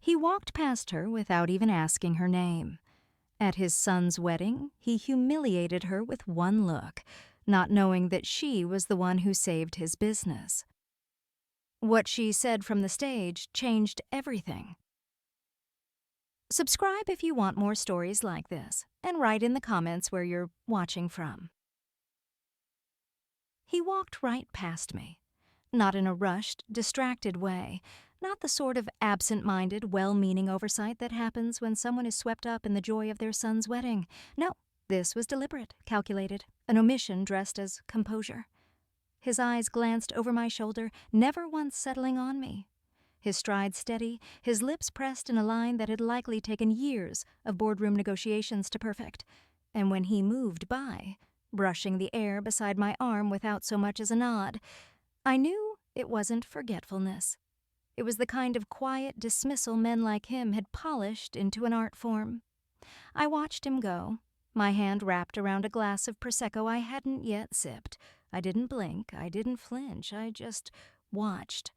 He walked past her without even asking her name. At his son's wedding, he humiliated her with one look, not knowing that she was the one who saved his business. What she said from the stage changed everything. Subscribe if you want more stories like this, and write in the comments where you're watching from. He walked right past me, not in a rushed, distracted way, not the sort of absent-minded, well-meaning oversight that happens when someone is swept up in the joy of their son's wedding. No, this was deliberate, calculated, an omission dressed as composure. His eyes glanced over my shoulder, never once settling on me. His stride steady, his lips pressed in a line that had likely taken years of boardroom negotiations to perfect. And when he moved by, brushing the air beside my arm without so much as a nod, I knew it wasn't forgetfulness. It was the kind of quiet dismissal men like him had polished into an art form. I watched him go, my hand wrapped around a glass of Prosecco I hadn't yet sipped. I didn't blink, I didn't flinch, I just watched.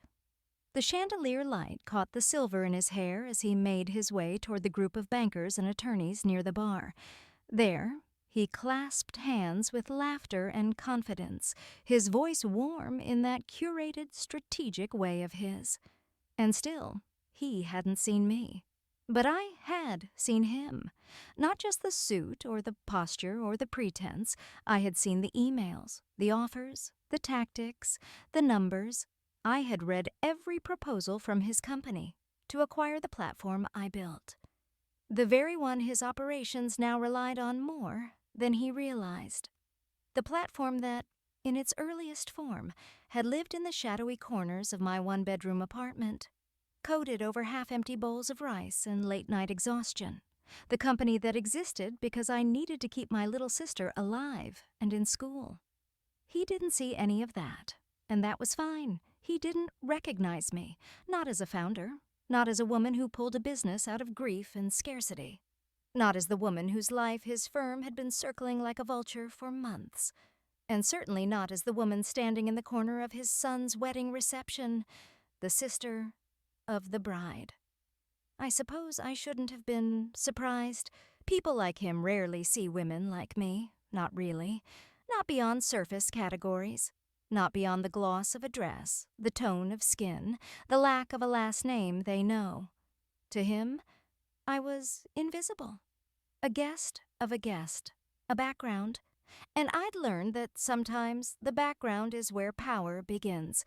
The chandelier light caught the silver in his hair as he made his way toward the group of bankers and attorneys near the bar. There, he clasped hands with laughter and confidence, his voice warm in that curated, strategic way of his. And still, he hadn't seen me. But I had seen him. Not just the suit or the posture or the pretense. I had seen the emails, the offers, the tactics, the numbers. I had read every proposal from his company to acquire the platform I built. The very one his operations now relied on more than he realized. The platform that, in its earliest form, had lived in the shadowy corners of my one-bedroom apartment, coated over half-empty bowls of rice and late-night exhaustion. The company that existed because I needed to keep my little sister alive and in school. He didn't see any of that, and that was fine. He didn't recognize me, not as a founder, not as a woman who pulled a business out of grief and scarcity, not as the woman whose life his firm had been circling like a vulture for months, and certainly not as the woman standing in the corner of his son's wedding reception, the sister of the bride. I suppose I shouldn't have been surprised. People like him rarely see women like me, not really, not beyond surface categories. Not beyond the gloss of a dress, the tone of skin, the lack of a last name they know. To him, I was invisible. A guest of a guest, a background. And I'd learned that sometimes the background is where power begins.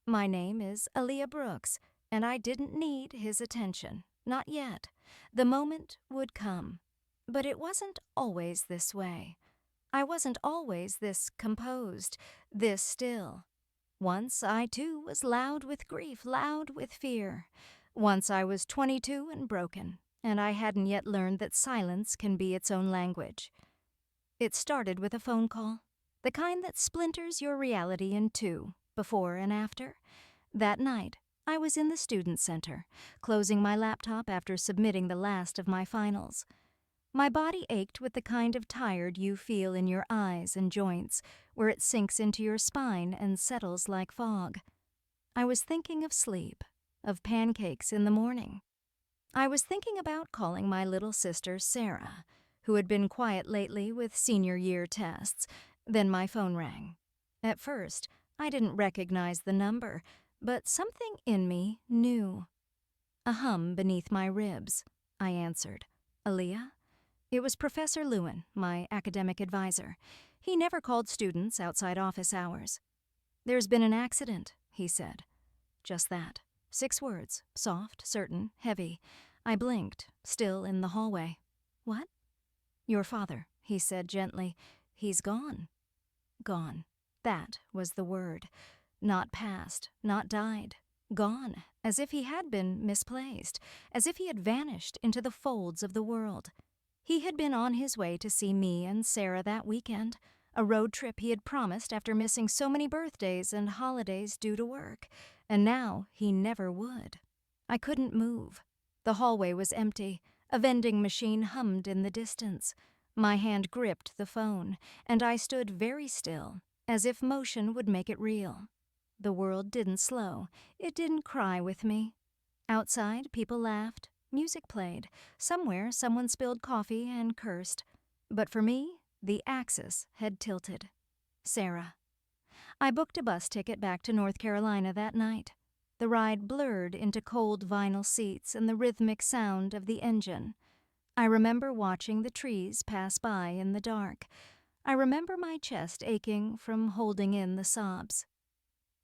My name is Aaliyah Brooks, and I didn't need his attention. Not yet. The moment would come. But it wasn't always this way. I wasn't always this composed, this still. Once I, too, was loud with grief, loud with fear. Once I was 22 and broken, and I hadn't yet learned that silence can be its own language. It started with a phone call, the kind that splinters your reality in two, before and after. That night, I was in the student center, closing my laptop after submitting the last of my finals. My body ached with the kind of tired you feel in your eyes and joints, where it sinks into your spine and settles like fog. I was thinking of sleep, of pancakes in the morning. I was thinking about calling my little sister Sarah, who had been quiet lately with senior year tests. Then my phone rang. At first, I didn't recognize the number, but something in me knew. A hum beneath my ribs. I answered. Aaliyah? It was Professor Lewin, my academic advisor. He never called students outside office hours. "There's been an accident," he said. Just that. 6 words, soft, certain, heavy. I blinked, still in the hallway. "What?" "Your father," he said gently. "He's gone." Gone. That was the word. Not passed, not died. Gone, as if he had been misplaced, as if he had vanished into the folds of the world. He had been on his way to see me and Sarah that weekend, a road trip he had promised after missing so many birthdays and holidays due to work, and now he never would. I couldn't move. The hallway was empty. A vending machine hummed in the distance. My hand gripped the phone, and I stood very still, as if motion would make it real. The world didn't slow. It didn't cry with me. Outside, people laughed, music played. Somewhere, someone spilled coffee and cursed. But for me, the axis had tilted. Sarah. I booked a bus ticket back to North Carolina that night. The ride blurred into cold vinyl seats and the rhythmic sound of the engine. I remember watching the trees pass by in the dark. I remember my chest aching from holding in the sobs.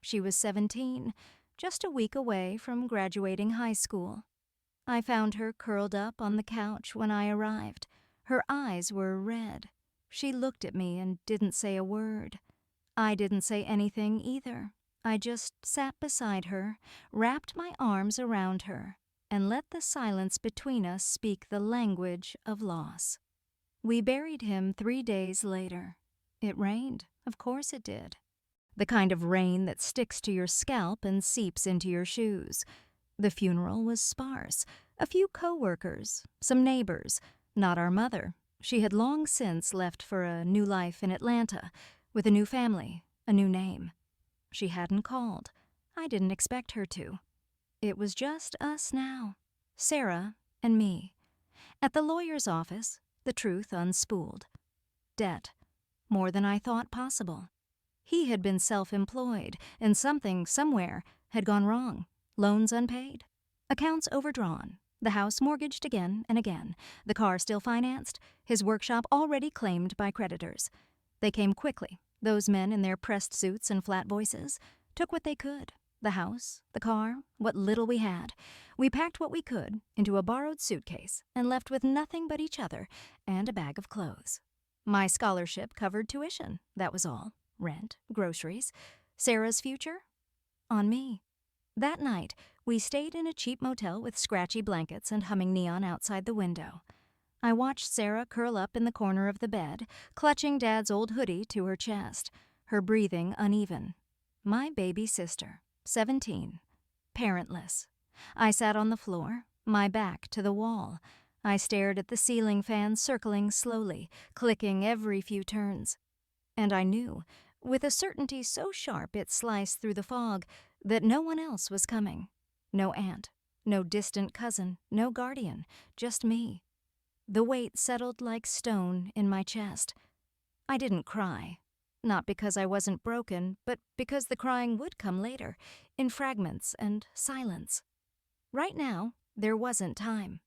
She was 17, just a week away from graduating high school. I found her curled up on the couch when I arrived. Her eyes were red. She looked at me and didn't say a word. I didn't say anything either. I just sat beside her, wrapped my arms around her, and let the silence between us speak the language of loss. We buried him 3 days later. It rained, of course it did. The kind of rain that sticks to your scalp and seeps into your shoes. The funeral was sparse. A few co-workers, some neighbors, not our mother. She had long since left for a new life in Atlanta, with a new family, a new name. She hadn't called. I didn't expect her to. It was just us now, Sarah and me. At the lawyer's office, the truth unspooled. Debt, more than I thought possible. He had been self-employed, and something, somewhere, had gone wrong. Loans unpaid. Accounts overdrawn. The house mortgaged again and again. The car still financed. His workshop already claimed by creditors. They came quickly, those men in their pressed suits and flat voices. Took what they could. The house, the car, what little we had. We packed what we could into a borrowed suitcase and left with nothing but each other and a bag of clothes. My scholarship covered tuition, that was all. Rent, groceries. Sarah's future? On me. That night, we stayed in a cheap motel with scratchy blankets and humming neon outside the window. I watched Sarah curl up in the corner of the bed, clutching Dad's old hoodie to her chest, her breathing uneven. My baby sister, 17, parentless. I sat on the floor, my back to the wall. I stared at the ceiling fan circling slowly, clicking every few turns. And I knew, with a certainty so sharp it sliced through the fog, that no one else was coming. No aunt, no distant cousin, no guardian, just me. The weight settled like stone in my chest. I didn't cry, not because I wasn't broken, but because the crying would come later, in fragments and silence. Right now, there wasn't time.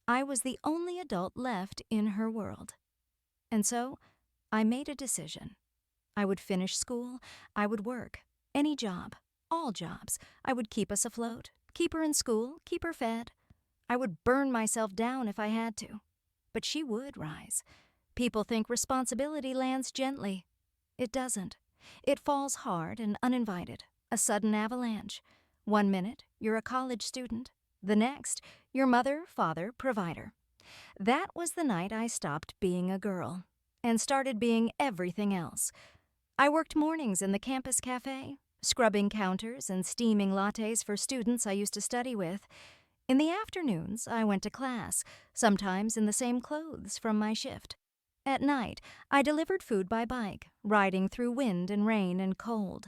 I was the only adult left in her world. And so, I made a decision. I would finish school, I would work, any job, all jobs. I would keep us afloat, keep her in school, keep her fed. I would burn myself down if I had to. But she would rise. People think responsibility lands gently. It doesn't. It falls hard and uninvited, a sudden avalanche. 1 minute, you're a college student. The next, your mother, father, provider. That was the night I stopped being a girl and started being everything else. I worked mornings in the campus cafe, scrubbing counters and steaming lattes for students I used to study with. In the afternoons, I went to class, sometimes in the same clothes from my shift. At night, I delivered food by bike, riding through wind and rain and cold.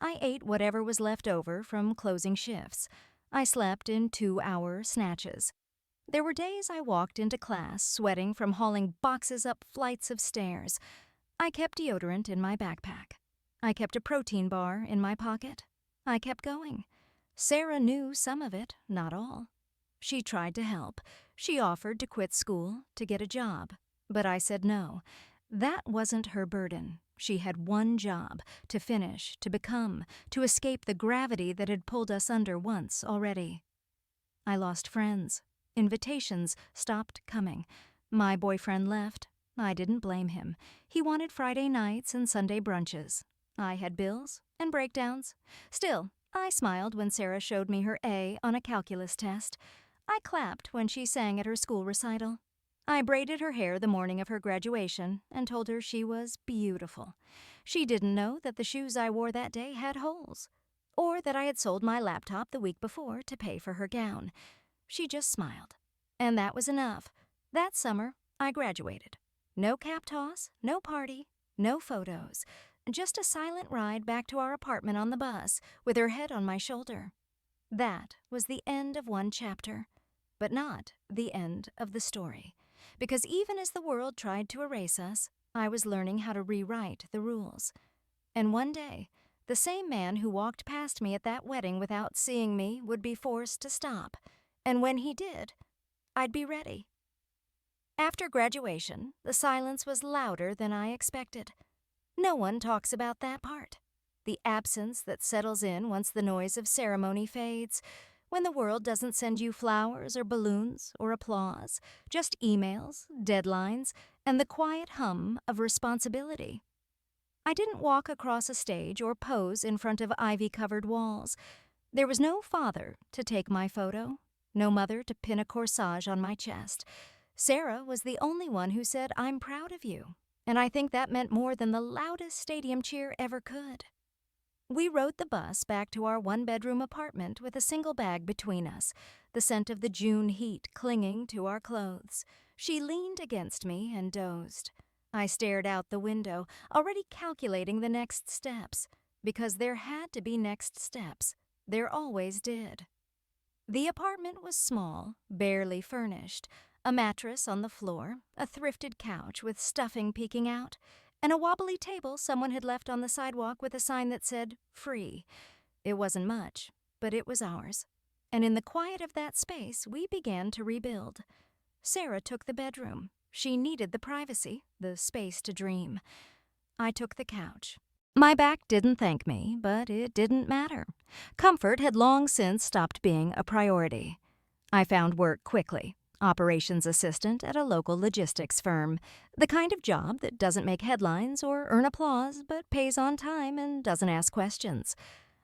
I ate whatever was left over from closing shifts. I slept in 2-hour snatches. There were days I walked into class sweating from hauling boxes up flights of stairs. I kept deodorant in my backpack. I kept a protein bar in my pocket. I kept going. Sarah knew some of it, not all. She tried to help. She offered to quit school, to get a job. But I said no. That wasn't her burden. She had one job, to finish, to become, to escape the gravity that had pulled us under once already. I lost friends. Invitations stopped coming. My boyfriend left. I didn't blame him. He wanted Friday nights and Sunday brunches. I had bills and breakdowns. Still, I smiled when Sarah showed me her A on a calculus test. I clapped when she sang at her school recital. I braided her hair the morning of her graduation and told her she was beautiful. She didn't know that the shoes I wore that day had holes, or that I had sold my laptop the week before to pay for her gown. She just smiled. And that was enough. That summer, I graduated. No cap toss, no party, no photos. Just a silent ride back to our apartment on the bus with her head on my shoulder. That was the end of one chapter, but not the end of the story. Because even as the world tried to erase us, I was learning how to rewrite the rules. And one day, the same man who walked past me at that wedding without seeing me would be forced to stop. And when he did, I'd be ready. After graduation, the silence was louder than I expected. No one talks about that part. The absence that settles in once the noise of ceremony fades, when the world doesn't send you flowers or balloons or applause, just emails, deadlines, and the quiet hum of responsibility. I didn't walk across a stage or pose in front of ivy-covered walls. There was no father to take my photo, no mother to pin a corsage on my chest. Sarah was the only one who said, "I'm proud of you," and I think that meant more than the loudest stadium cheer ever could. We rode the bus back to our one-bedroom apartment with a single bag between us, the scent of the June heat clinging to our clothes. She leaned against me and dozed. I stared out the window, already calculating the next steps, because there had to be next steps. There always did. The apartment was small, barely furnished, a mattress on the floor, a thrifted couch with stuffing peeking out, and a wobbly table someone had left on the sidewalk with a sign that said, "Free." It wasn't much, but it was ours. And in the quiet of that space, we began to rebuild. Sarah took the bedroom. She needed the privacy, the space to dream. I took the couch. My back didn't thank me, but it didn't matter. Comfort had long since stopped being a priority. I found work quickly. Operations assistant at a local logistics firm, the kind of job that doesn't make headlines or earn applause but pays on time and doesn't ask questions.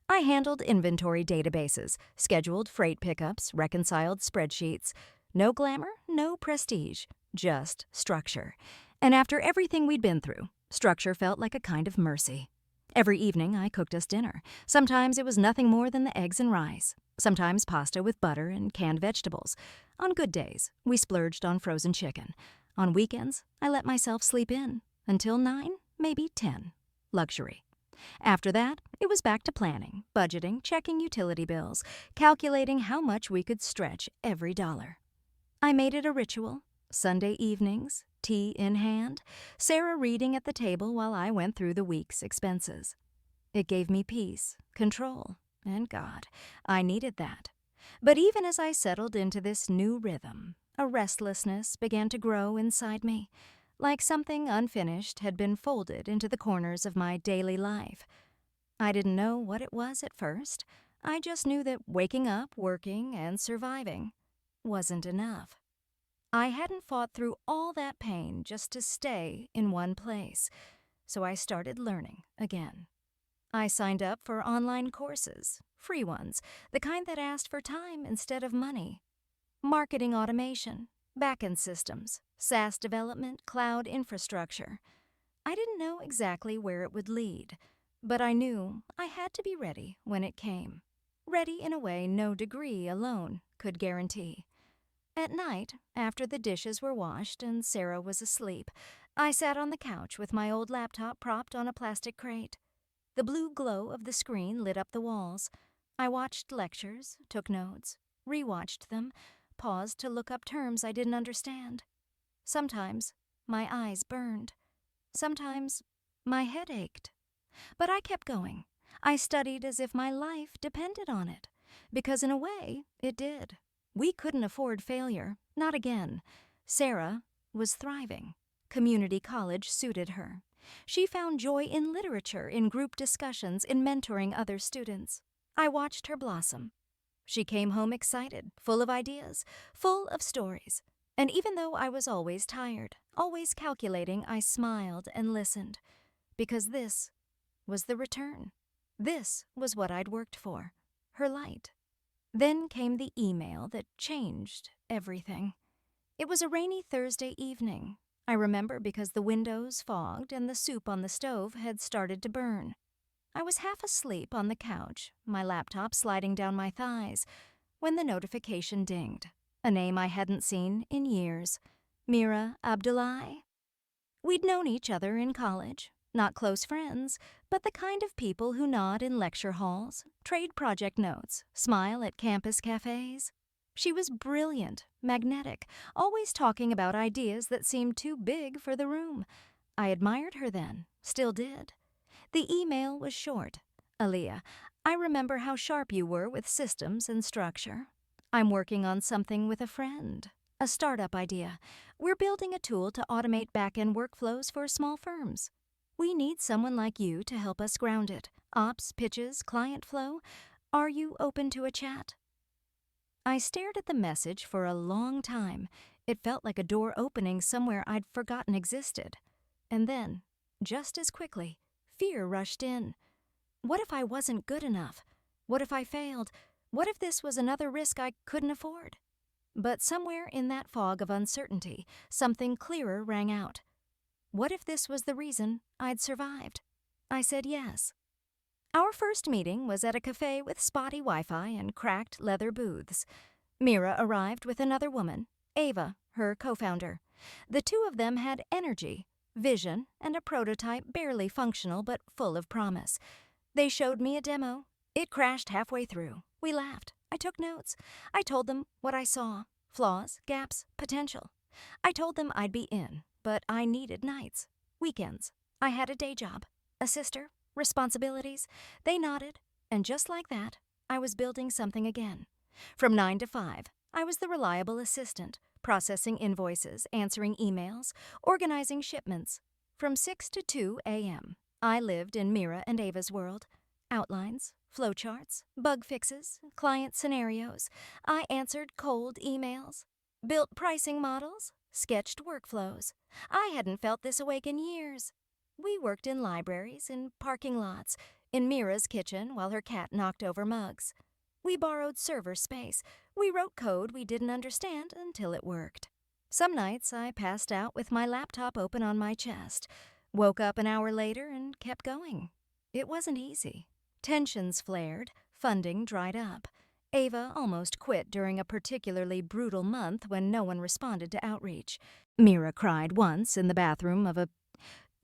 I handled inventory databases, scheduled freight pickups, reconciled spreadsheets. No glamour, no prestige, just structure. And after everything we'd been through, structure felt like a kind of mercy. Every evening I cooked us dinner. Sometimes it was nothing more than the eggs and rice. Sometimes pasta with butter and canned vegetables. On good days, we splurged on frozen chicken. On weekends, I let myself sleep in. Until 9, maybe 10. Luxury. After that, it was back to planning, budgeting, checking utility bills, calculating how much we could stretch every dollar. I made it a ritual. Sunday evenings, tea in hand, Sarah reading at the table while I went through the week's expenses. It gave me peace, control, and God, I needed that. But even as I settled into this new rhythm, a restlessness began to grow inside me, like something unfinished had been folded into the corners of my daily life. I didn't know what it was at first. I just knew that waking up, working, and surviving wasn't enough. I hadn't fought through all that pain just to stay in one place, so I started learning again. I signed up for online courses, free ones, the kind that asked for time instead of money. Marketing automation, backend systems, SaaS development, cloud infrastructure. I didn't know exactly where it would lead, but I knew I had to be ready when it came. Ready in a way no degree alone could guarantee. At night, after the dishes were washed and Sarah was asleep, I sat on the couch with my old laptop propped on a plastic crate. The blue glow of the screen lit up the walls. I watched lectures, took notes, rewatched them, paused to look up terms I didn't understand. Sometimes my eyes burned. Sometimes my head ached. But I kept going. I studied as if my life depended on it, because in a way, it did. We couldn't afford failure, not again. Sarah was thriving. Community college suited her. She found joy in literature, in group discussions, in mentoring other students. I watched her blossom. She came home excited, full of ideas, full of stories. And even though I was always tired, always calculating, I smiled and listened. Because this was the return. This was what I'd worked for. Her light. Then came the email that changed everything. It was a rainy Thursday evening. I remember because the windows fogged and the soup on the stove had started to burn. I was half asleep on the couch, my laptop sliding down my thighs, when the notification dinged. A name I hadn't seen in years. Mira Abdullahi. We'd known each other in college. Not close friends, but the kind of people who nod in lecture halls, trade project notes, smile at campus cafes. She was brilliant, magnetic, always talking about ideas that seemed too big for the room. I admired her then, still did. The email was short. Aaliyah, I remember how sharp you were with systems and structure. I'm working on something with a friend. A startup idea. We're building a tool to automate back-end workflows for small firms. We need someone like you to help us ground it. Ops, pitches, client flow. Are you open to a chat? I stared at the message for a long time. It felt like a door opening somewhere I'd forgotten existed. And then, just as quickly, fear rushed in. What if I wasn't good enough? What if I failed? What if this was another risk I couldn't afford? But somewhere in that fog of uncertainty, something clearer rang out. What if this was the reason I'd survived? I said yes. Our first meeting was at a cafe with spotty Wi-Fi and cracked leather booths. Mira arrived with another woman, Ava, her co-founder. The two of them had energy, vision, and a prototype barely functional but full of promise. They showed me a demo. It crashed halfway through. We laughed. I took notes. I told them what I saw. Flaws, gaps, potential. I told them I'd be in, but I needed nights, weekends. I had a day job, a sister, responsibilities. They nodded, and just like that, I was building something again. From 9 to 5, I was the reliable assistant, processing invoices, answering emails, organizing shipments. From 6 to 2 a.m., I lived in Mira and Ava's world. Outlines, flowcharts, bug fixes, client scenarios. I answered cold emails, built pricing models, sketched workflows. I hadn't felt this awake in years. We worked in libraries, in parking lots, in Mira's kitchen while her cat knocked over mugs. We borrowed server space. We wrote code we didn't understand until it worked. Some nights I passed out with my laptop open on my chest, woke up an hour later and kept going. It wasn't easy. Tensions flared, funding dried up. Ava almost quit during a particularly brutal month when no one responded to outreach. Mira cried once in the bathroom of a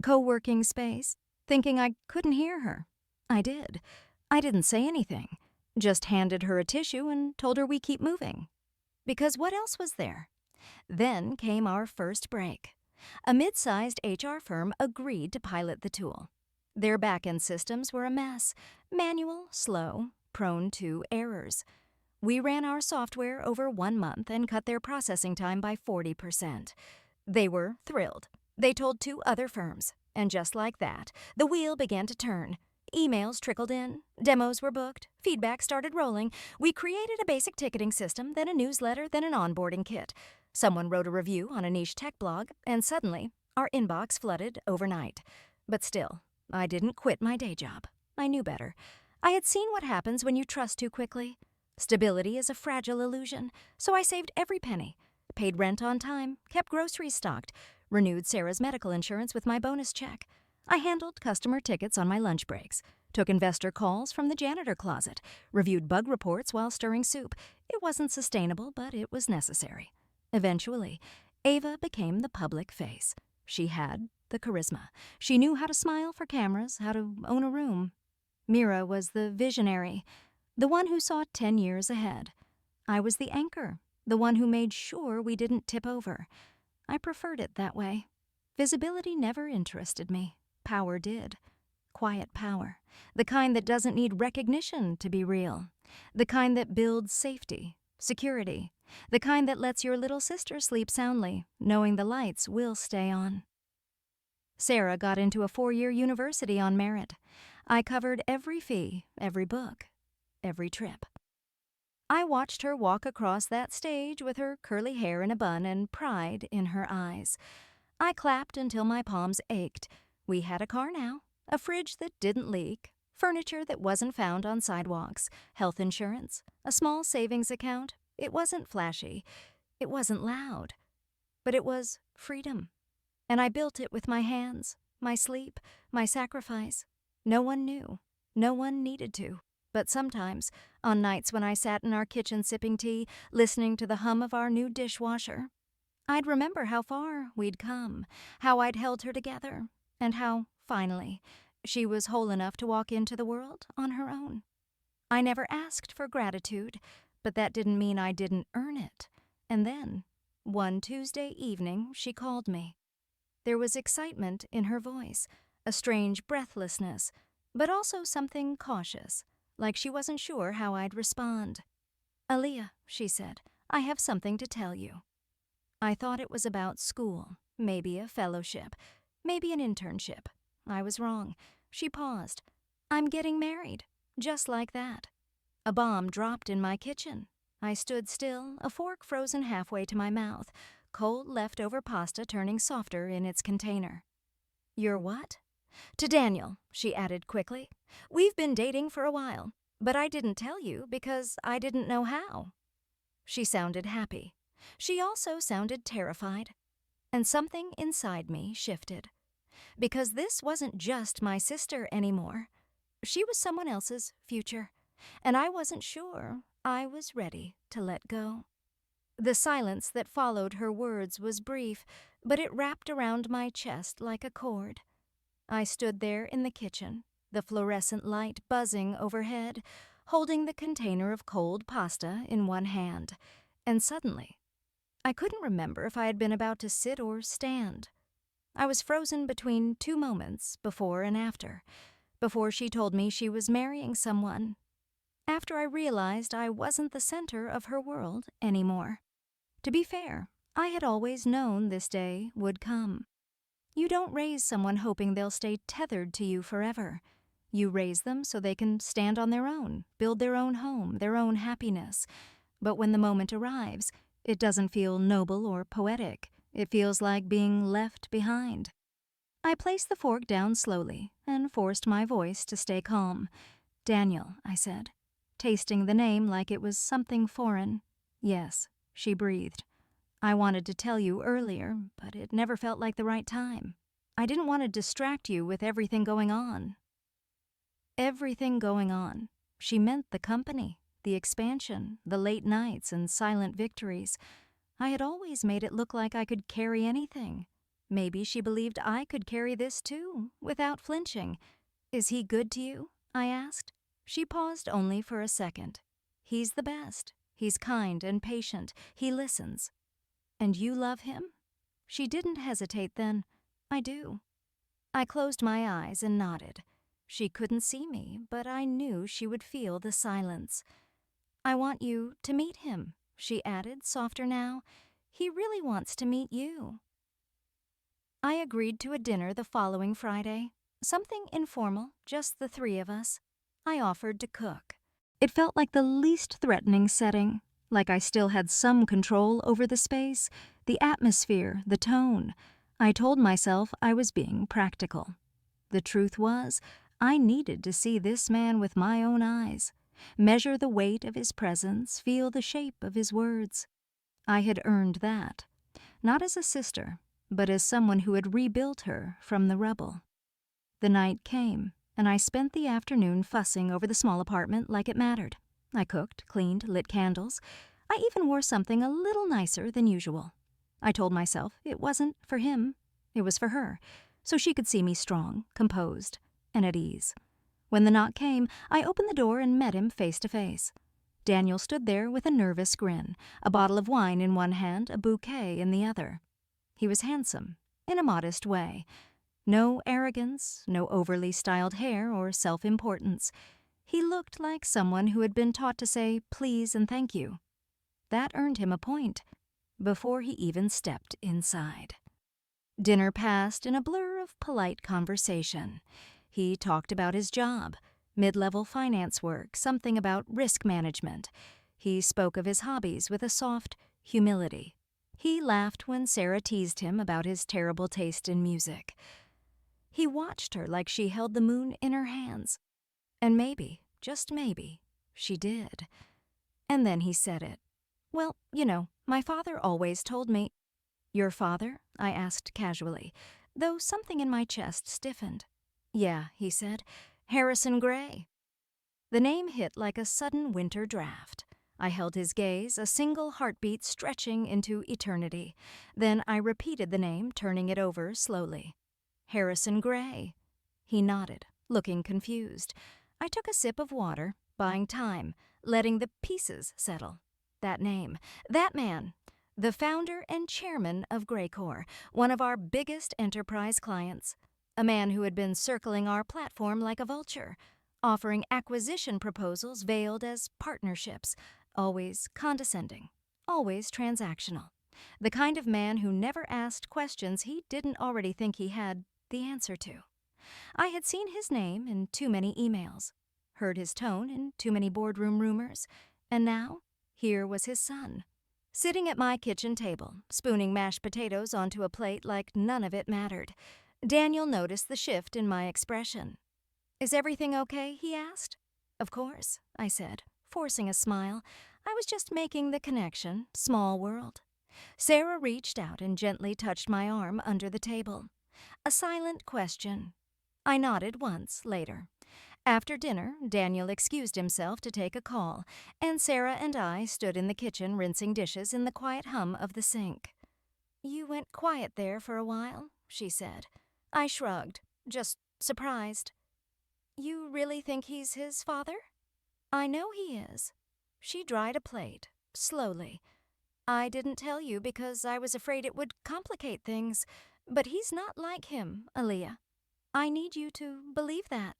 co-working space, thinking I couldn't hear her. I did. I didn't say anything, just handed her a tissue and told her we keep moving. Because what else was there? Then came our first break. A mid-sized HR firm agreed to pilot the tool. Their back-end systems were a mess, manual, slow, prone to errors. We ran our software over 1 month and cut their processing time by 40%. They were thrilled. They told 2 other firms, and just like that, the wheel began to turn. Emails trickled in, demos were booked, feedback started rolling. We created a basic ticketing system, then a newsletter, then an onboarding kit. Someone wrote a review on a niche tech blog, and suddenly, our inbox flooded overnight. But still, I didn't quit my day job. I knew better. I had seen what happens when you trust too quickly. Stability is a fragile illusion, so I saved every penny, paid rent on time, kept groceries stocked, renewed Sarah's medical insurance with my bonus check. I handled customer tickets on my lunch breaks, took investor calls from the janitor closet, reviewed bug reports while stirring soup. It wasn't sustainable, but it was necessary. Eventually, Ava became the public face. She had the charisma. She knew how to smile for cameras, how to own a room. Mira was the visionary, the one who saw 10 years ahead. I was the anchor, the one who made sure we didn't tip over. I preferred it that way. Visibility never interested me. Power did. Quiet power. The kind that doesn't need recognition to be real. The kind that builds safety, security. The kind that lets your little sister sleep soundly, knowing the lights will stay on. Sarah got into a 4-year university on merit. I covered every fee, every book, every trip. I watched her walk across that stage with her curly hair in a bun and pride in her eyes. I clapped until my palms ached. We had a car now, a fridge that didn't leak, furniture that wasn't found on sidewalks, health insurance, a small savings account. It wasn't flashy. It wasn't loud. But it was freedom. And I built it with my hands, my sleep, my sacrifice. No one knew. No one needed to. But sometimes, on nights when I sat in our kitchen sipping tea, listening to the hum of our new dishwasher, I'd remember how far we'd come, how I'd held her together, and how finally. She was whole enough to walk into the world on her own. I never asked for gratitude, but that didn't mean I didn't earn it. And then, one Tuesday evening, she called me. There was excitement in her voice, a strange breathlessness, but also something cautious, like she wasn't sure how I'd respond. "Aaliyah," she said, "I have something to tell you." I thought it was about school, maybe a fellowship, maybe an internship. I was wrong. She paused. "I'm getting married," just like that. A bomb dropped in my kitchen. I stood still, a fork frozen halfway to my mouth, cold leftover pasta turning softer in its container. "You're what?" "To Daniel," she added quickly. "We've been dating for a while, but I didn't tell you because I didn't know how." She sounded happy. She also sounded terrified. And something inside me shifted. Because this wasn't just my sister anymore. She was someone else's future. And I wasn't sure I was ready to let go. The silence that followed her words was brief, but it wrapped around my chest like a cord. I stood there in the kitchen, the fluorescent light buzzing overhead, holding the container of cold pasta in one hand, and suddenly, I couldn't remember if I had been about to sit or stand. I was frozen between two moments, before and after. Before she told me she was marrying someone. After I realized I wasn't the center of her world anymore. To be fair, I had always known this day would come. You don't raise someone hoping they'll stay tethered to you forever. You raise them so they can stand on their own, build their own home, their own happiness. But when the moment arrives, it doesn't feel noble or poetic. It feels like being left behind. I placed the fork down slowly and forced my voice to stay calm. "Daniel," I said, tasting the name like it was something foreign. "Yes," she breathed. "I wanted to tell you earlier, but it never felt like the right time. I didn't want to distract you with everything going on." Everything going on. She meant the company, the expansion, the late nights and silent victories. I had always made it look like I could carry anything. Maybe she believed I could carry this too, without flinching. "Is he good to you?" I asked. She paused only for a second. "He's the best. He's kind and patient. He listens." "And you love him?" She didn't hesitate then. "I do." I closed my eyes and nodded. She couldn't see me, but I knew she would feel the silence. "I want you to meet him," she added, softer now. "He really wants to meet you." I agreed to a dinner the following Friday. Something informal, just the three of us. I offered to cook. It felt like the least threatening setting, like I still had some control over the space, the atmosphere, the tone. I told myself I was being practical. The truth was, I needed to see this man with my own eyes, measure the weight of his presence, feel the shape of his words. I had earned that, not as a sister, but as someone who had rebuilt her from the rubble. The night came, and I spent the afternoon fussing over the small apartment like it mattered. I cooked, cleaned, lit candles. I even wore something a little nicer than usual. I told myself it wasn't for him, it was for her, so she could see me strong, composed, and at ease. When the knock came, I opened the door and met him face to face. Daniel stood there with a nervous grin, a bottle of wine in one hand, a bouquet in the other. He was handsome, in a modest way. No arrogance, no overly styled hair or self-importance. He looked like someone who had been taught to say please and thank you. That earned him a point, before he even stepped inside. Dinner passed in a blur of polite conversation. He talked about his job, mid-level finance work, something about risk management. He spoke of his hobbies with a soft humility. He laughed when Sarah teased him about his terrible taste in music. He watched her like she held the moon in her hands. And maybe, just maybe, she did. And then he said it. "Well, my father always told me—" "Your father?" I asked casually, though something in my chest stiffened. "Yeah," he said, "Harrison Gray." The name hit like a sudden winter draft. I held his gaze, a single heartbeat stretching into eternity. Then I repeated the name, turning it over slowly. "Harrison Gray." He nodded, looking confused. I took a sip of water, buying time, letting the pieces settle. That name, that man, the founder and chairman of Greycore, one of our biggest enterprise clients. A man who had been circling our platform like a vulture, offering acquisition proposals veiled as partnerships, always condescending, always transactional. The kind of man who never asked questions he didn't already think he had the answer to. I had seen his name in too many emails, heard his tone in too many boardroom rumors, and now here was his son, sitting at my kitchen table, spooning mashed potatoes onto a plate like none of it mattered. Daniel noticed the shift in my expression. "Is everything okay?" he asked. "Of course," I said, forcing a smile. I was just making the connection, small world. Sarah reached out and gently touched my arm under the table. A silent question. I nodded once later. After dinner, Daniel excused himself to take a call, and Sarah and I stood in the kitchen rinsing dishes in the quiet hum of the sink. "You went quiet there for a while," she said. I shrugged, just surprised. "You really think he's his father?" "I know he is." She dried a plate, slowly. "I didn't tell you because I was afraid it would complicate things, but he's not like him, Aaliyah. I need you to believe that."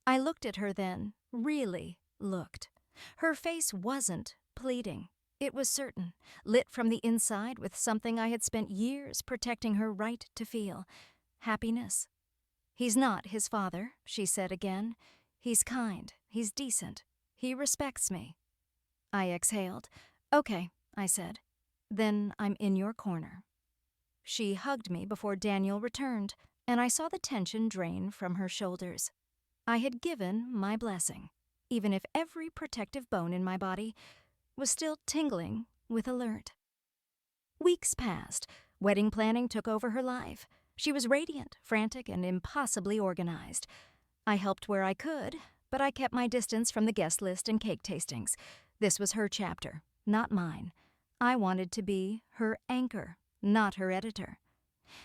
I looked at her then, really looked. Her face wasn't pleading. It was certain, lit from the inside with something I had spent years protecting her right to feel. Happiness. "He's not his father," she said again. "He's kind. He's decent. He respects me." I exhaled. "Okay," I said. "Then I'm in your corner." She hugged me before Daniel returned, and I saw the tension drain from her shoulders. I had given my blessing, even if every protective bone in my body was still tingling with alert. Weeks passed. Wedding planning took over her life. She was radiant, frantic, and impossibly organized. I helped where I could, but I kept my distance from the guest list and cake tastings. This was her chapter, not mine. I wanted to be her anchor, not her editor.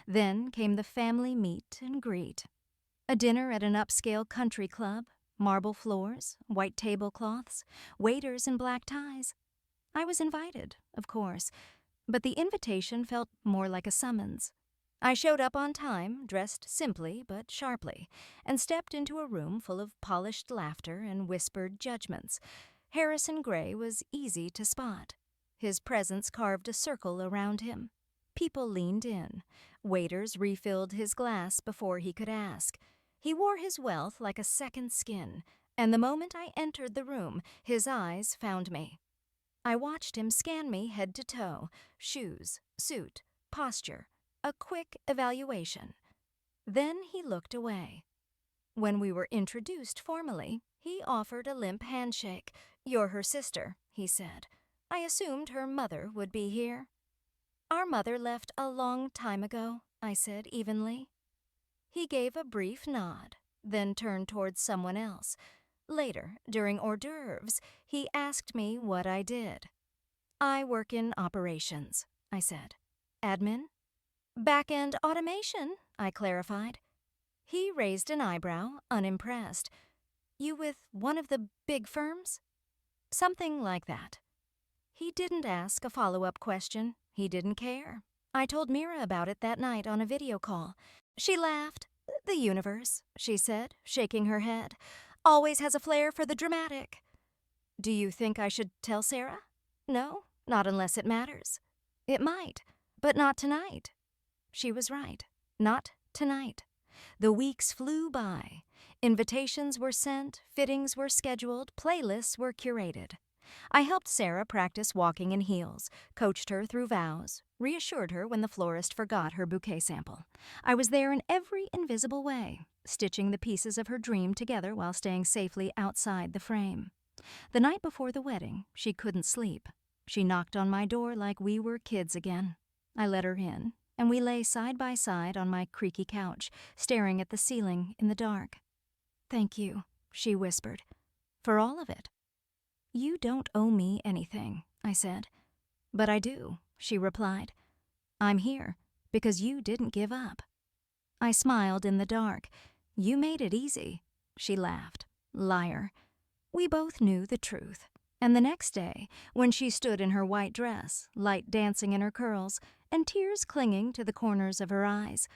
Then came the family meet and greet. A dinner at an upscale country club, marble floors, white tablecloths, waiters in black ties. I was invited, of course, but the invitation felt more like a summons. I showed up on time, dressed simply but sharply, and stepped into a room full of polished laughter and whispered judgments. Harrison Gray was easy to spot. His presence carved a circle around him. People leaned in. Waiters refilled his glass before he could ask. He wore his wealth like a second skin, and the moment I entered the room, his eyes found me. I watched him scan me head to toe, shoes, suit, posture, a quick evaluation. Then he looked away. When we were introduced formally, he offered a limp handshake. "You're her sister," he said. I assumed her mother would be here. "Our mother left a long time ago," I said evenly. He gave a brief nod, then turned towards someone else. Later, during hors d'oeuvres, he asked me what I did. "I work in operations," I said. "Admin?" "Back-end automation," I clarified. He raised an eyebrow, unimpressed. "You with one of the big firms?" "Something like that." He didn't ask a follow-up question. He didn't care. I told Mira about it that night on a video call. She laughed. "The universe," she said, shaking her head, "always has a flair for the dramatic." "Do you think I should tell Sarah?" "No, not unless it matters." "It might, but not tonight." She was right. Not tonight. The weeks flew by. Invitations were sent, fittings were scheduled, playlists were curated. I helped Sarah practice walking in heels, coached her through vows, reassured her when the florist forgot her bouquet sample. I was there in every invisible way, stitching the pieces of her dream together while staying safely outside the frame. The night before the wedding, she couldn't sleep. She knocked on my door like we were kids again. I let her in, and we lay side by side on my creaky couch, staring at the ceiling in the dark. "Thank you," she whispered, "for all of it." "You don't owe me anything," I said. "But I do," she replied. "I'm here because you didn't give up." I smiled in the dark. You made it easy, she laughed. Liar. We both knew the truth. And the next day, when she stood in her white dress, light dancing in her curls, and tears clinging to the corners of her eyes,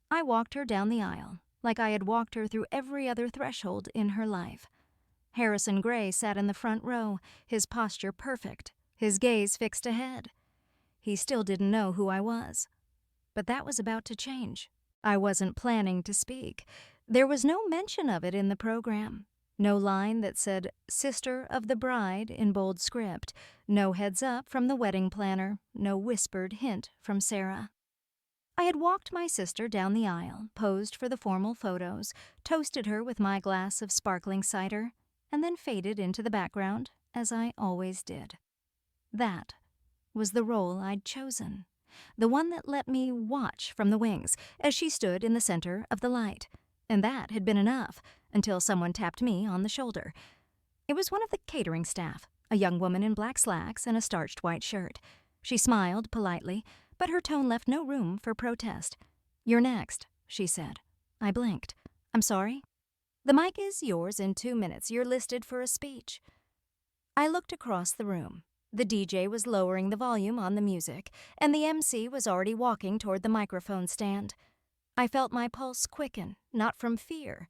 I walked her down the aisle, like I had walked her through every other threshold in her life. Harrison Gray sat in the front row, his posture perfect, his gaze fixed ahead. He still didn't know who I was. But that was about to change. I wasn't planning to speak. There was no mention of it in the program. No line that said, Sister of the Bride in bold script. No heads up from the wedding planner. No whispered hint from Sarah. I had walked my sister down the aisle, posed for the formal photos, toasted her with my glass of sparkling cider, and then faded into the background, as I always did. That was the role I'd chosen, the one that let me watch from the wings as she stood in the center of the light. And that had been enough until someone tapped me on the shoulder. It was one of the catering staff, a young woman in black slacks and a starched white shirt. She smiled politely, but her tone left no room for protest. You're next, she said. I blinked. I'm sorry? The mic is yours in 2 minutes. You're listed for a speech. I looked across the room. The DJ was lowering the volume on the music, and the MC was already walking toward the microphone stand. I felt my pulse quicken, not from fear,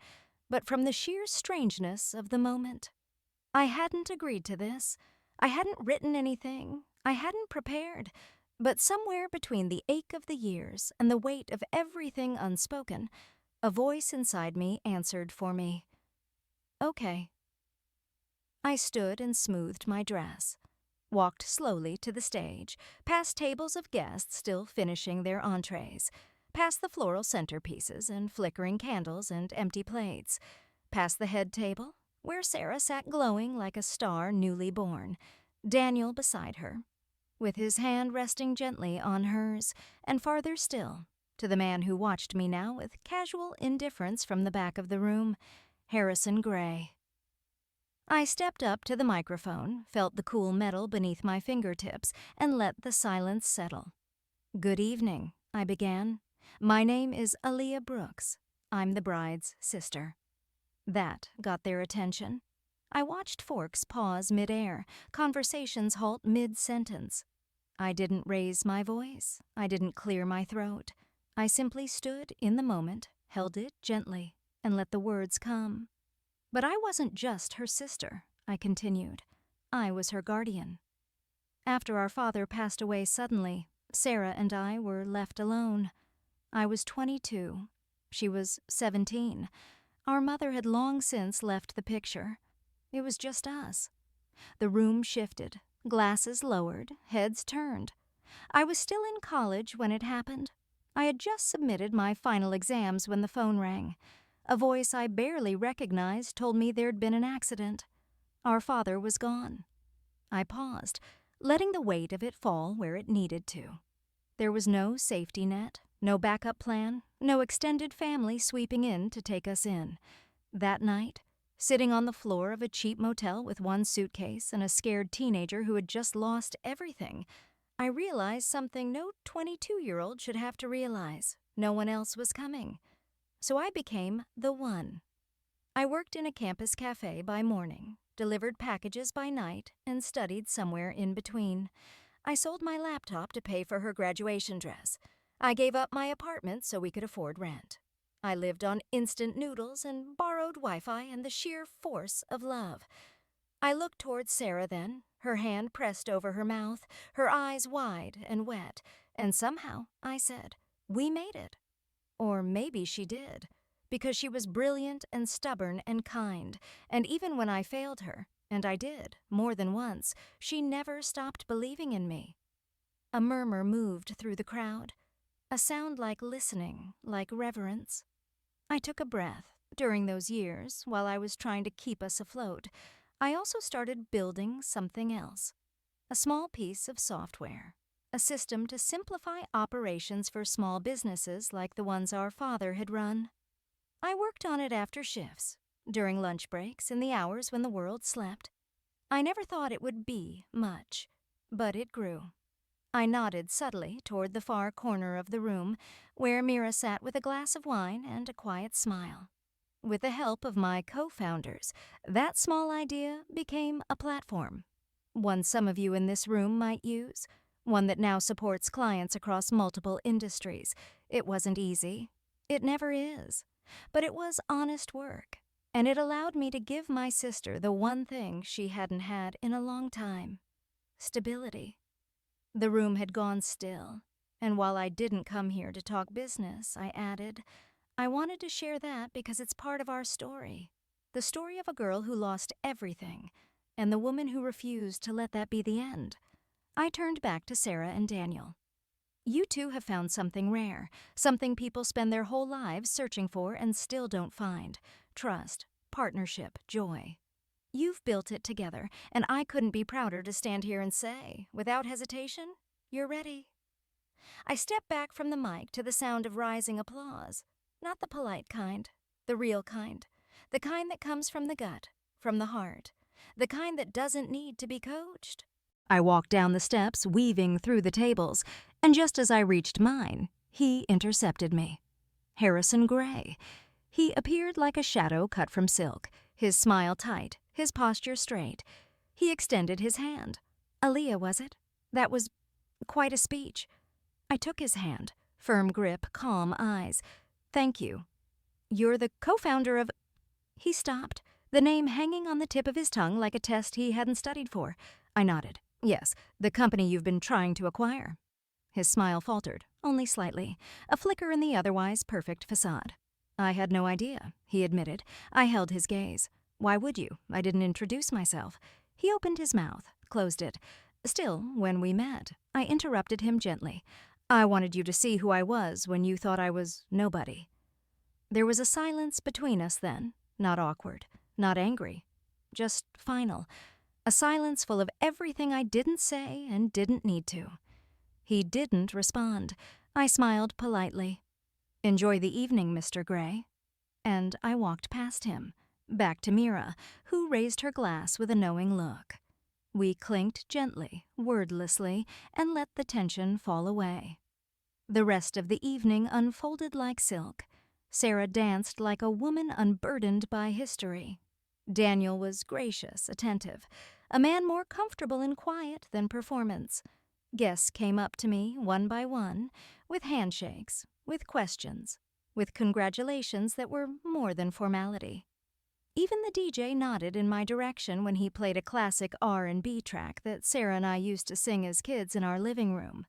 but from the sheer strangeness of the moment. I hadn't agreed to this. I hadn't written anything. I hadn't prepared. But somewhere between the ache of the years and the weight of everything unspoken, a voice inside me answered for me. Okay. I stood and smoothed my dress, walked slowly to the stage, past tables of guests still finishing their entrees, past the floral centerpieces and flickering candles and empty plates, past the head table, where Sarah sat glowing like a star newly born, Daniel beside her, with his hand resting gently on hers, and farther still, to the man who watched me now with casual indifference from the back of the room, Harrison Gray. I stepped up to the microphone, felt the cool metal beneath my fingertips, and let the silence settle. Good evening, I began. My name is Aaliyah Brooks. I'm the bride's sister. That got their attention. I watched forks pause mid-air, conversations halt mid-sentence. I didn't raise my voice. I didn't clear my throat. I simply stood in the moment, held it gently, and let the words come. But I wasn't just her sister, I continued. I was her guardian. After our father passed away suddenly, Sarah and I were left alone. I was 22. She was 17. Our mother had long since left the picture. It was just us. The room shifted, glasses lowered, heads turned. I was still in college when it happened. I had just submitted my final exams when the phone rang. A voice I barely recognized told me there'd been an accident. Our father was gone. I paused, letting the weight of it fall where it needed to. There was no safety net, no backup plan, no extended family sweeping in to take us in. That night, sitting on the floor of a cheap motel with one suitcase and a scared teenager who had just lost everything, I realized something no 22-year-old should have to realize. No one else was coming. So I became the one. I worked in a campus cafe by morning, delivered packages by night, and studied somewhere in between. I sold my laptop to pay for her graduation dress. I gave up my apartment so we could afford rent. I lived on instant noodles and borrowed Wi-Fi and the sheer force of love. I looked towards Sarah then, her hand pressed over her mouth, her eyes wide and wet, and somehow I said, "We made it." Or maybe she did, because she was brilliant and stubborn and kind, and even when I failed her, and I did, more than once, she never stopped believing in me. A murmur moved through the crowd, a sound like listening, like reverence. I took a breath. During those years, while I was trying to keep us afloat, I also started building something else, a small piece of software. A system to simplify operations for small businesses like the ones our father had run. I worked on it after shifts, during lunch breaks, in the hours when the world slept. I never thought it would be much, but it grew. I nodded subtly toward the far corner of the room, where Mira sat with a glass of wine and a quiet smile. With the help of my co-founders, that small idea became a platform. One some of you in this room might use, one that now supports clients across multiple industries. It wasn't easy. It never is. But it was honest work, and it allowed me to give my sister the one thing she hadn't had in a long time: stability. The room had gone still, and while I didn't come here to talk business, I added, I wanted to share that because it's part of our story. The story of a girl who lost everything, and the woman who refused to let that be the end. I turned back to Sarah and Daniel. You two have found something rare, something people spend their whole lives searching for and still don't find: trust, partnership, joy. You've built it together, and I couldn't be prouder to stand here and say, without hesitation, you're ready. I stepped back from the mic to the sound of rising applause. Not the polite kind, the real kind. The kind that comes from the gut, from the heart. The kind that doesn't need to be coached. I walked down the steps, weaving through the tables, and just as I reached mine, he intercepted me. Harrison Gray. He appeared like a shadow cut from silk, his smile tight, his posture straight. He extended his hand. Aaliyah, was it? That was quite a speech. I took his hand, firm grip, calm eyes. Thank you. You're the co-founder of... He stopped, the name hanging on the tip of his tongue like a test he hadn't studied for. I nodded. Yes, the company you've been trying to acquire. His smile faltered, only slightly, a flicker in the otherwise perfect facade. I had no idea, he admitted. I held his gaze. Why would you? I didn't introduce myself. He opened his mouth, closed it. Still, when we met, I interrupted him gently. I wanted you to see who I was when you thought I was nobody. There was a silence between us then, not awkward, not angry, just final. A silence full of everything I didn't say and didn't need to. He didn't respond. I smiled politely. Enjoy the evening, Mr. Gray. And I walked past him, back to Mira, who raised her glass with a knowing look. We clinked gently, wordlessly, and let the tension fall away. The rest of the evening unfolded like silk. Sarah danced like a woman unburdened by history. Daniel was gracious, attentive, a man more comfortable in quiet than performance. Guests came up to me, one by one, with handshakes, with questions, with congratulations that were more than formality. Even the DJ nodded in my direction when he played a classic R&B track that Sarah and I used to sing as kids in our living room.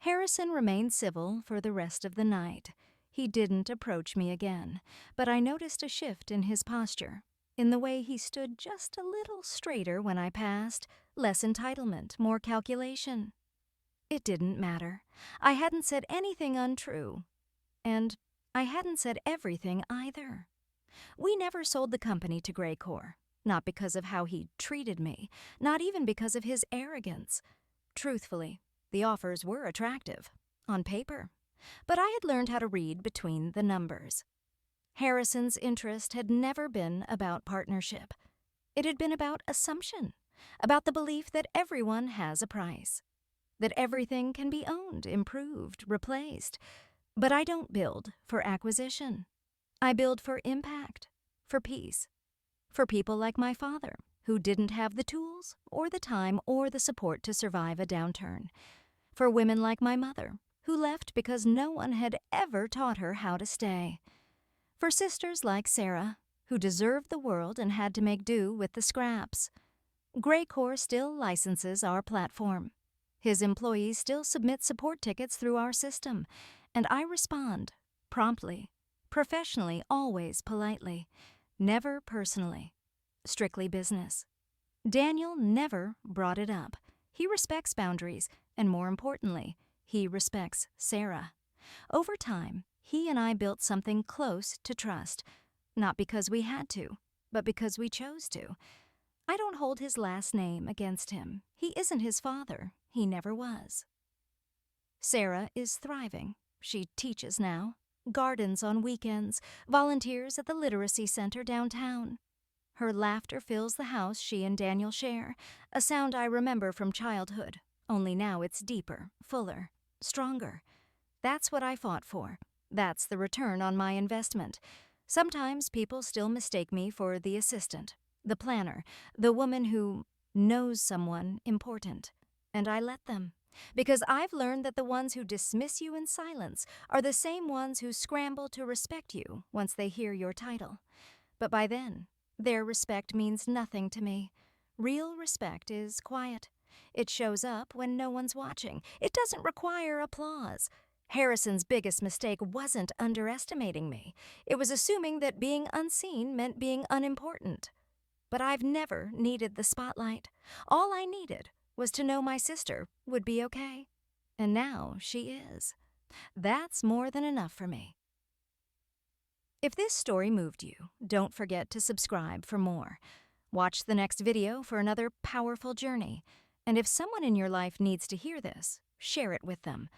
Harrison remained civil for the rest of the night. He didn't approach me again, but I noticed a shift in his posture, in the way he stood just a little straighter when I passed, less entitlement, more calculation. It didn't matter. I hadn't said anything untrue, and I hadn't said everything either. We never sold the company to Graycore, not because of how he treated me, not even because of his arrogance. Truthfully, the offers were attractive, on paper, but I had learned how to read between the numbers. Harrison's interest had never been about partnership. It had been about assumption, about the belief that everyone has a price, that everything can be owned, improved, replaced. But I don't build for acquisition. I build for impact, for peace, for people like my father, who didn't have the tools or the time or the support to survive a downturn, for women like my mother, who left because no one had ever taught her how to stay, for sisters like Sarah, who deserved the world and had to make do with the scraps. Graycore still licenses our platform. His employees still submit support tickets through our system, and I respond promptly, professionally, always politely, never personally, strictly business. Daniel never brought it up. He respects boundaries, and more importantly, he respects Sarah. Over time, he and I built something close to trust, not because we had to, but because we chose to. I don't hold his last name against him. He isn't his father. He never was. Sarah is thriving. She teaches now, gardens on weekends, volunteers at the literacy center downtown. Her laughter fills the house she and Daniel share, a sound I remember from childhood, only now it's deeper, fuller, stronger. That's what I fought for. That's the return on my investment. Sometimes people still mistake me for the assistant, the planner, the woman who knows someone important. And I let them. Because I've learned that the ones who dismiss you in silence are the same ones who scramble to respect you once they hear your title. But by then, their respect means nothing to me. Real respect is quiet. It shows up when no one's watching. It doesn't require applause. Harrison's biggest mistake wasn't underestimating me. It was assuming that being unseen meant being unimportant. But I've never needed the spotlight. All I needed was to know my sister would be okay. And now she is. That's more than enough for me. If this story moved you, don't forget to subscribe for more. Watch the next video for another powerful journey. And if someone in your life needs to hear this, share it with them.